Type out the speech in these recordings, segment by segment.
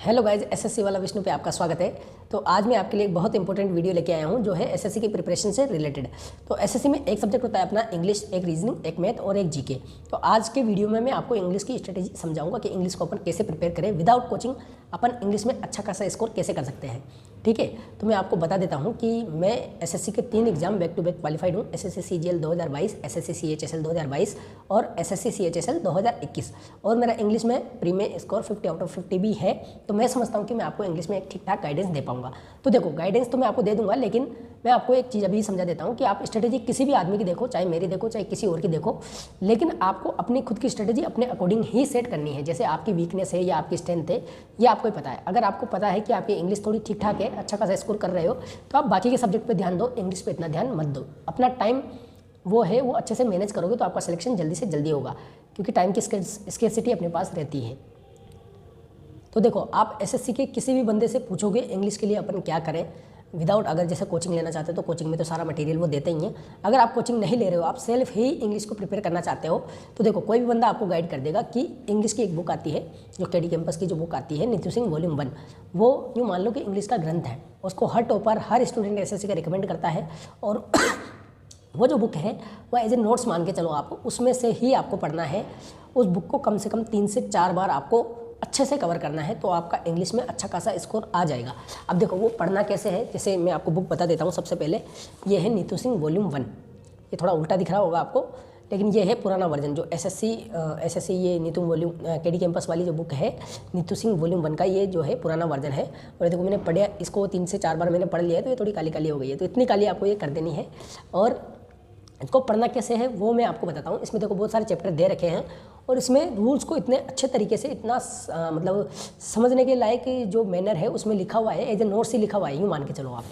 Hello guys, SSC वाला विष्णु पे आपका स्वागत है। तो आज मैं आपके लिए एक बहुत इंपॉर्टेंट वीडियो लेके आया हूँ जो है एसएससी की प्रिपरेशन से रिलेटेड। तो एसएससी में एक सब्जेक्ट होता है अपना इंग्लिश, एक रीजनिंग, एक मैथ और एक जीके। तो आज के वीडियो में मैं आपको इंग्लिश की स्ट्रेटेजी समझाऊंगा कि इंग्लिश को अपन कैसे प्रिपेयर करें। विदाउट कोचिंग अपन इंग्लिश में अच्छा खासा स्कोर कैसे कर सकते हैं। ठीक है, तो मैं आपको बता देता हूँ कि मैं एसएससी के 3 exam back to back qualified हूँ। एसएससी सीजीएल 2022, एसएससी सीएचएसएल 2022 और एसएससी सीएचएसएल 2021। और मेरा इंग्लिश में प्री में स्कोर 50 आउट ऑफ 50 भी है। तो मैं समझता हूँ कि मैं आपको इंग्लिश में एक ठीक ठाक गाइडेंस दे पाऊंगा। तो देखो, गाइडेंस तो मैं आपको दे दूंगा, लेकिन मैं आपको एक चीज़ अभी समझा देता हूँ कि आप स्ट्रेटेजी किसी भी आदमी की देखो, चाहे मेरी देखो चाहे किसी और की देखो, लेकिन आपको अपनी खुद की स्ट्रेटेजी अपने अकॉर्डिंग ही सेट करनी है। जैसे आपकी वीकनेस है या आपकी स्ट्रेंथ है, ये आपको ही पता है। अगर आपको पता है कि आपकी इंग्लिश थोड़ी ठीक ठाक है, अच्छा खासा स्कोर कर रहे हो, तो आप बाकी के सब्जेक्ट पर ध्यान दो, इंग्लिश पर इतना ध्यान मत दो। अपना टाइम वो है वो अच्छे से मैनेज करोगे तो आपका सिलेक्शन जल्दी से जल्दी होगा, क्योंकि टाइम की स्केर्सिटी अपने पास रहती है। तो देखो, आप एसएससी के किसी भी बंदे से पूछोगे इंग्लिश के लिए अपन क्या करें विदाउट, अगर जैसे कोचिंग लेना चाहते हो तो कोचिंग में तो सारा मटेरियल वो देते ही हैं। अगर आप कोचिंग नहीं ले रहे हो, आप सेल्फ ही इंग्लिश को प्रिपेयर करना चाहते हो, तो देखो कोई भी बंदा आपको गाइड कर देगा कि इंग्लिश की एक बुक आती है, जो केडी कैंपस की जो बुक आती है नीतू सिंह वॉल्यूम 1, वो यूँ मान लो कि इंग्लिश का ग्रंथ है। उसको हर टॉपर, हर स्टूडेंट एसएससी का रिकमेंड करता है। और वो जो बुक है वो एज ए नोट्स मान के चलो, आप उसमें से ही आपको पढ़ना है। उस बुक को कम से कम 3 से 4 बार आपको अच्छे से कवर करना है, तो आपका इंग्लिश में अच्छा खासा स्कोर आ जाएगा। अब देखो वो पढ़ना कैसे है, जैसे मैं आपको बुक बता देता हूँ। सबसे पहले ये है नीतू सिंह वॉल्यूम 1। ये थोड़ा उल्टा दिख रहा होगा आपको, लेकिन ये है पुराना वर्जन जो एसएससी ये नीतू वॉल्यूम केडी कैंपस वाली जो बुक है नीतू सिंह वॉल्यूम 1 का, ये जो है पुराना वर्जन है। और देखो मैंने पढ़ा, इसको 3 से 4 बार मैंने पढ़ लिया है, तो ये थोड़ी काली काली हो गई है। तो इतनी काली आपको ये कर देनी है। और इसको पढ़ना कैसे है वो मैं आपको बताता हूँ। इसमें देखो बहुत सारे चैप्टर दे रखे हैं, और इसमें रूल्स को इतने अच्छे तरीके से, इतना मतलब समझने के लायक जो मैनर है उसमें लिखा हुआ है, एज ए नोट्स ही लिखा हुआ है, यूँ मान के चलो आप।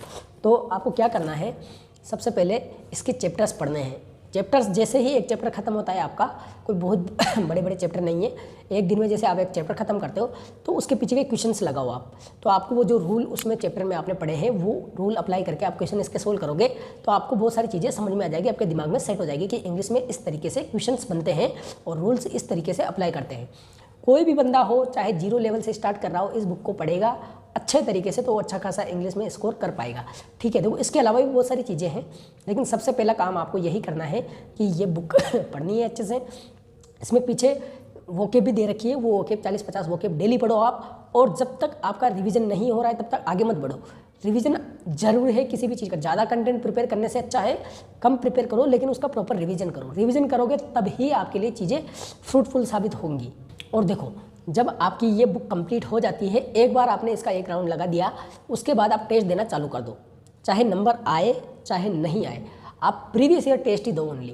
तो आपको क्या करना है, सबसे पहले इसके चैप्टर्स पढ़ने हैं। चैप्टर्स जैसे ही एक चैप्टर खत्म होता है आपका, कोई बहुत बड़े बड़े चैप्टर नहीं है, एक दिन में जैसे आप एक चैप्टर खत्म करते हो तो उसके पीछे के क्वेश्चंस लगाओ आप। तो आपको वो जो रूल उसमें चैप्टर में आपने पढ़े हैं वो रूल अप्लाई करके आप क्वेश्चन इसके सोल्व करोगे, तो आपको बहुत सारी चीज़ें समझ में आ जाएगी, आपके दिमाग में सेट हो जाएगी कि इंग्लिश में इस तरीके से क्वेश्चंस बनते हैं और रूल्स इस तरीके से अप्लाई करते हैं। कोई भी बंदा हो, चाहे 0 लेवल से स्टार्ट कर रहा हो, इस बुक को पढ़ेगा अच्छे तरीके से तो वो अच्छा खासा इंग्लिश में स्कोर कर पाएगा। ठीक है, देखो इसके अलावा भी बहुत सारी चीज़ें हैं, लेकिन सबसे पहला काम आपको यही करना है कि ये बुक पढ़नी है अच्छे से। इसमें पीछे वोकेब भी दे रखी है, वो वोकेब 40-50 वोकेब डेली पढ़ो आप। और जब तक आपका रिवीजन नहीं हो रहा है तब तक आगे मत बढ़ो। रिवीजन जरूर है किसी भी चीज़ का, ज़्यादा कंटेंट प्रिपेयर करने से अच्छा है कम प्रिपेयर करो, लेकिन उसका प्रॉपर रिवीजन करो। रिवीजन करोगे तभी आपके लिए चीज़ें फ्रूटफुल साबित होंगी। और देखो, जब आपकी ये बुक कंप्लीट हो जाती है, एक बार आपने इसका एक राउंड लगा दिया, उसके बाद आप टेस्ट देना चालू कर दो। चाहे नंबर आए चाहे नहीं आए, आप प्रीवियस ईयर टेस्ट ही दो। Only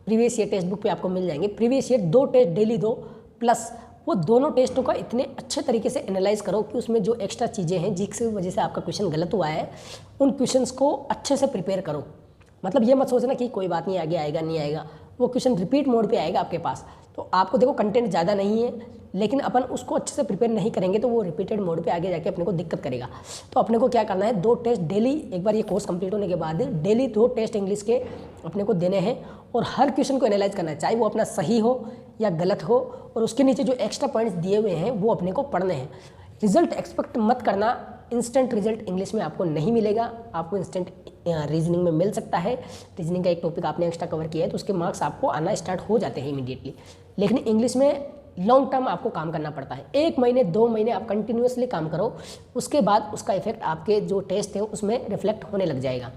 previous year test book पे आपको मिल जाएंगे। प्रीवियस ईयर 2 टेस्ट डेली दो, प्लस वो दोनों टेस्टों का इतने अच्छे तरीके से एनालाइज करो कि उसमें जो एक्स्ट्रा चीज़ें हैं जिसकी वजह से आपका क्वेश्चन गलत हुआ है, उन क्वेश्चंस को अच्छे से प्रिपेयर करो। मतलब ये मत सोचना कि कोई बात नहीं, आगे आएगा नहीं आएगा, वो क्वेश्चन रिपीट मोड पे आएगा आपके पास। तो आपको देखो कंटेंट ज़्यादा नहीं है, लेकिन अपन उसको अच्छे से प्रिपेयर नहीं करेंगे तो वो रिपीटेड मोड पे आगे जाके अपने को दिक्कत करेगा। तो अपने को क्या करना है, 2 टेस्ट डेली, एक बार ये कोर्स कंप्लीट होने के बाद डेली 2 टेस्ट इंग्लिश के अपने को देने हैं, और हर क्वेश्चन को एनालाइज करना है, चाहे वो अपना सही हो या गलत हो, और उसके नीचे जो एक्स्ट्रा पॉइंट्स दिए हुए हैं वो अपने को पढ़ने हैं। रिजल्ट एक्सपेक्ट मत करना, इंस्टेंट रिजल्ट इंग्लिश में आपको नहीं मिलेगा, आपको इंस्टेंट रीजनिंग में मिल सकता है। रीजनिंग का एक टॉपिक आपने एक्स्ट्रा कवर किया है तो उसके मार्क्स आपको आना स्टार्ट हो जाते हैं इमीडिएटली। लेकिन इंग्लिश में लॉन्ग टर्म आपको काम करना पड़ता है। 1 महीने 2 महीने आप कंटिन्यूसली काम करो, उसके बाद उसका इफेक्ट आपके जो टेस्ट है उसमें रिफ्लेक्ट होने लग जाएगा।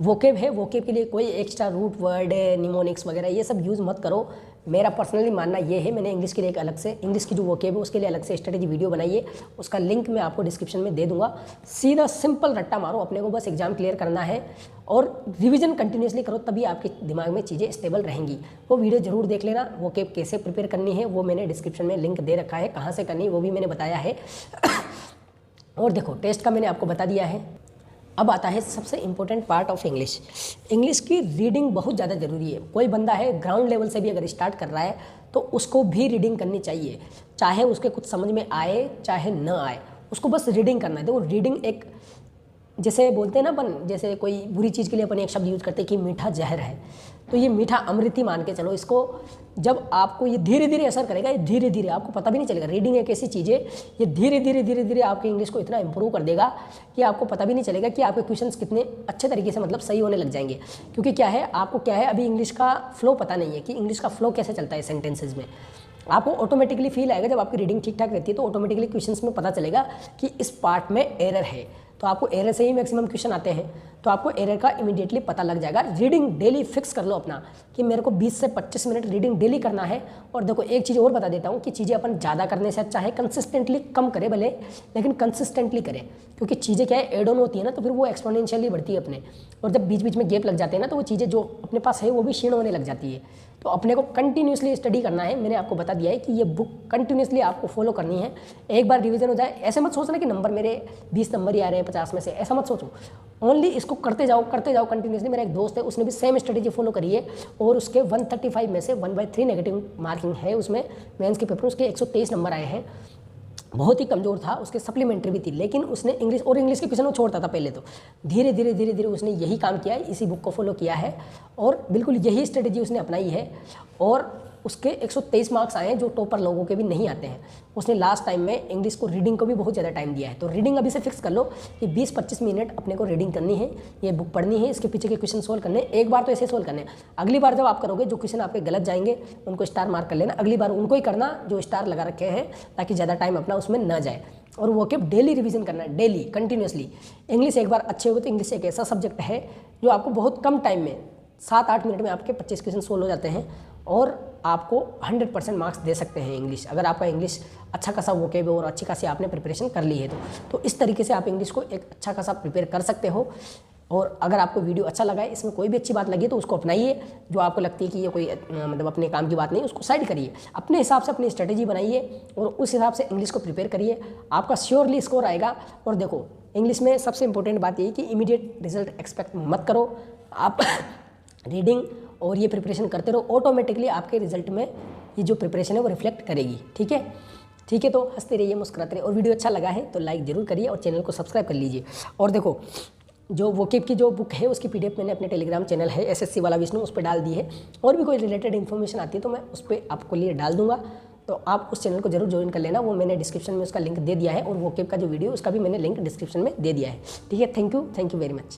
वोकेब है, वोकेब के लिए कोई एक्स्ट्रा रूट वर्ड, निमोनिक्स वगैरह ये सब यूज़ मत करो। मेरा पर्सनली मानना ये है, मैंने इंग्लिश के लिए एक अलग से, इंग्लिश की जो वोकेब है उसके लिए अलग से स्ट्रेटेजी वीडियो बनाई है, उसका लिंक मैं आपको डिस्क्रिप्शन में दे दूंगा। सीधा सिंपल रट्टा मारो, अपने को बस एग्जाम क्लियर करना है और रिवीजन कंटिन्यूसली करो, तभी आपके दिमाग में चीज़ें स्टेबल रहेंगी। वो वीडियो जरूर देख लेना, वोकेब कैसे प्रिपेयर करनी है वो मैंने डिस्क्रिप्शन में लिंक दे रखा है, कहाँ से करनी है वो भी मैंने बताया है। और देखो टेस्ट का मैंने आपको बता दिया है। अब आता है सबसे important part of English. English की रीडिंग बहुत ज़्यादा ज़रूरी है। कोई बंदा है ग्राउंड लेवल से भी अगर स्टार्ट कर रहा है तो उसको भी रीडिंग करनी चाहिए, चाहे उसके कुछ समझ में आए चाहे न आए, उसको बस रीडिंग करना है। तो रीडिंग एक, जैसे बोलते हैं ना अपन, जैसे कोई बुरी चीज़ के लिए अपन एक शब्द यूज़ करते हैं कि मीठा जहर है, तो ये मीठा अमृत ही मान के चलो इसको। जब आपको ये धीरे धीरे असर करेगा, ये धीरे धीरे आपको पता भी नहीं चलेगा। रीडिंग एक ऐसी चीज़ है, ये धीरे धीरे आपके इंग्लिश को इतना इंप्रूव कर देगा कि आपको पता भी नहीं चलेगा कि आपके क्वेश्चंस कितने अच्छे तरीके से मतलब सही होने लग जाएंगे। क्योंकि क्या है, आपको क्या है, अभी इंग्लिश का फ्लो पता नहीं है कि इंग्लिश का फ्लो कैसे चलता है सेंटेंसेज में। आपको ऑटोमेटिकली फील आएगा, जब आपकी रीडिंग ठीक ठाक रहती है तो ऑटोमेटिकली क्वेश्चंस में पता चलेगा कि इस पार्ट में एरर है। तो आपको एरर से ही मैक्सिमम क्वेश्चन आते हैं, तो आपको एरर का इमीडिएटली पता लग जाएगा। रीडिंग डेली फिक्स कर लो अपना कि मेरे को 20 से 25 मिनट रीडिंग डेली करना है। और देखो एक चीज़ और बता देता हूँ कि चीज़ें अपन ज़्यादा करने से अच्छा है कंसिस्टेंटली कम करें भले, लेकिन कंसिस्टेंटली करें। क्योंकि चीज़ें क्या है, एड ऑन होती है ना, तो फिर वो एक्सपोनेंशियली बढ़ती है अपने। और जब बीच बीच में गैप लग जाते हैं ना, तो वो चीज़ें जो अपने पास है वो भी क्षीण होने लग जाती है। तो अपने को कंटिन्यूसली स्टडी करना है। मैंने आपको बता दिया है कि ये बुक कंटिन्यूसली आपको फॉलो करनी है। एक बार रिवीजन हो जाए, ऐसे मत सोचना कि नंबर मेरे 20 नंबर ही आ रहे हैं 50 में से, ऐसा मत सोचो। ओनली इसको करते जाओ कंटिन्यूसली। मेरा एक दोस्त है, उसने भी सेम स्ट्रेटेजी फॉलो करी है और उसके 135 में से 1/3 नेगेटिव मार्किंग है उसमें। मेंस के पेपर में उसके 123 नंबर आए हैं। बहुत ही कमज़ोर था, उसके सप्लीमेंट्री भी थी, लेकिन उसने इंग्लिश के क्वेश्चन वो छोड़ता था पहले। तो धीरे धीरे उसने यही काम किया है, इसी बुक को फॉलो किया है और बिल्कुल यही स्ट्रेटेजी उसने अपनाई है। और उसके 123 मार्क्स आए हैं, जो टॉपर लोगों के भी नहीं आते हैं। उसने लास्ट टाइम में इंग्लिश को, रीडिंग को भी बहुत ज़्यादा टाइम दिया है। तो रीडिंग अभी से फिक्स कर लो कि 20-25 मिनट अपने को रीडिंग करनी है, ये बुक पढ़नी है, इसके पीछे के क्वेश्चन सोल्व करने। एक बार तो ऐसे सोल्व करने, अगली बार जब आप करोगे जो क्वेश्चन आपके गलत जाएंगे उनको स्टार मार्क कर लेना, अगली बार उनको ही करना जो स्टार लगा रखे हैं, ताकि ज़्यादा टाइम अपना उसमें न जाए। और वो के डेली रिवीजन करना है, डेली कंटिन्यूसली। इंग्लिश एक बार अच्छे हो गए तो इंग्लिश एक ऐसा सब्जेक्ट है जो आपको बहुत कम टाइम में 7-8 मिनट में आपके 25 क्वेश्चन सोल्व हो जाते हैं और आपको 100% मार्क्स दे सकते हैं इंग्लिश, अगर आपका इंग्लिश अच्छा खासा वोकेब और अच्छी खासी आपने प्रिपरेशन कर ली है तो इस तरीके से आप इंग्लिश को एक अच्छा खासा प्रिपेयर कर सकते हो। और अगर आपको वीडियो अच्छा लगा है, इसमें कोई भी अच्छी बात लगी तो उसको अपनाइए। जो आपको लगती है कि ये कोई मतलब अपने काम की बात नहीं, उसको साइड करिए, अपने हिसाब से अपनी स्ट्रेटेजी बनाइए और उस हिसाब से इंग्लिश को प्रिपेयर करिए। आपका श्योरली स्कोर आएगा। और देखो इंग्लिश में सबसे इंपॉर्टेंट बात यही कि इमीडिएट रिजल्ट एक्सपेक्ट मत करो। आप रीडिंग और ये प्रिपरेशन करते रहो, ऑटोमेटिकली आपके रिजल्ट में ये जो प्रिपरेशन है वो रिफ्लेक्ट करेगी। ठीक है, तो हंसते रहिए, मुस्कुराते रहिए। और वीडियो अच्छा लगा है तो लाइक जरूर करिए और चैनल को सब्सक्राइब कर लीजिए। और देखो जो वोकेब की जो बुक है उसकी PDF मैंने अपने टेलीग्राम चैनल है SSC वाला विष्णु, उस पर डाल दी है। और भी कोई रिलेटेड इन्फॉर्मेशन आती है तो मैं उस पर आपको लिए डाल दूंगा, तो आप उस चैनल को जरूर ज्वाइन कर लेना। वो मैंने डिस्क्रिप्शन में उसका लिंक दे दिया है और वोकेब का जो वीडियो उसका भी मैंने लिंक डिस्क्रिप्शन में दे दिया है। ठीक है, थैंक यू वेरी मच।